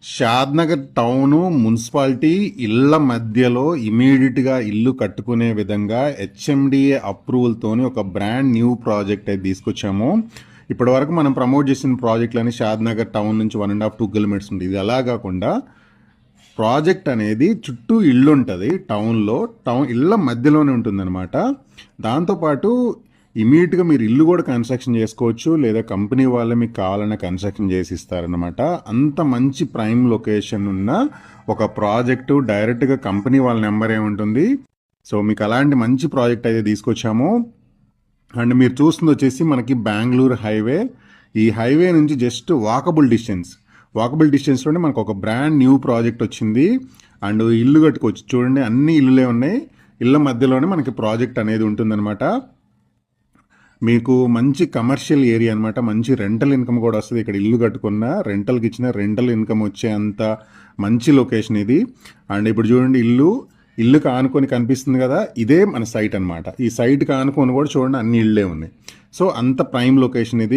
Shadnagar town municipality ఇళ్ల మధ్యలో ఇమీడియట్గా ఇల్లు కట్టుకునే విధంగా హెచ్ఎండిఏ అప్రూవల్తోని ఒక బ్రాండ్ న్యూ ప్రాజెక్ట్ అయితే తీసుకొచ్చాము. ఇప్పటి వరకు మనం ప్రమోట్ చేసిన ప్రాజెక్టులని షాద్నగర్ టౌన్ నుంచి 1.5-2 కిలోమీటర్స్ ఉంటుంది. ఇది అలా కాకుండా ప్రాజెక్ట్ అనేది చుట్టూ ఇల్లు ఉంటుంది టౌన్లో, ఇళ్ళ మధ్యలోనే ఉంటుందన్నమాట. దాంతోపాటు ఇమీడియట్గా మీరు ఇల్లు కూడా కన్స్ట్రక్షన్ చేసుకోవచ్చు, లేదా కంపెనీ వాళ్ళే మీకు కావాలన్న కన్స్ట్రక్షన్ చేసి ఇస్తారనమాట. అంత మంచి ప్రైమ్ లొకేషన్ ఉన్న ఒక ప్రాజెక్టు డైరెక్ట్గా కంపెనీ వాళ్ళ నెంబరే ఉంటుంది. సో మీకు అలాంటి మంచి ప్రాజెక్ట్ అయితే తీసుకొచ్చాము. అండ్ మీరు చూస్తుంది వచ్చేసి మనకి బెంగళూరు హైవే. ఈ హైవే నుంచి జస్ట్ వాకబుల్ డిస్టెన్స్లోనే మనకు ఒక బ్రాండ్ న్యూ ప్రాజెక్ట్ వచ్చింది. అండ్ ఇల్లు కట్టుకోవచ్చు. చూడండి, అన్ని ఇల్లులే ఉన్నాయి. ఇళ్ళ మధ్యలోనే మనకి ప్రాజెక్ట్ అనేది ఉంటుందన్నమాట. మీకు మంచి కమర్షియల్ ఏరియా అనమాట. మంచి రెంటల్ ఇన్కమ్ కూడా వస్తుంది. ఇక్కడ ఇల్లు కట్టుకున్న రెంటల్కి ఇచ్చిన రెంటల్ ఇన్కమ్ వచ్చే అంత మంచి లొకేషన్ ఇది. అండ్ ఇప్పుడు చూడండి, ఇల్లు కానుకొని కనిపిస్తుంది కదా, ఇదే మన సైట్ అనమాట. ఈ సైట్ కానుకొని కూడా చూడండి అన్ని ఇళ్ళే ఉన్నాయి. సో అంత ప్రైమ్ లొకేషన్ ఇది.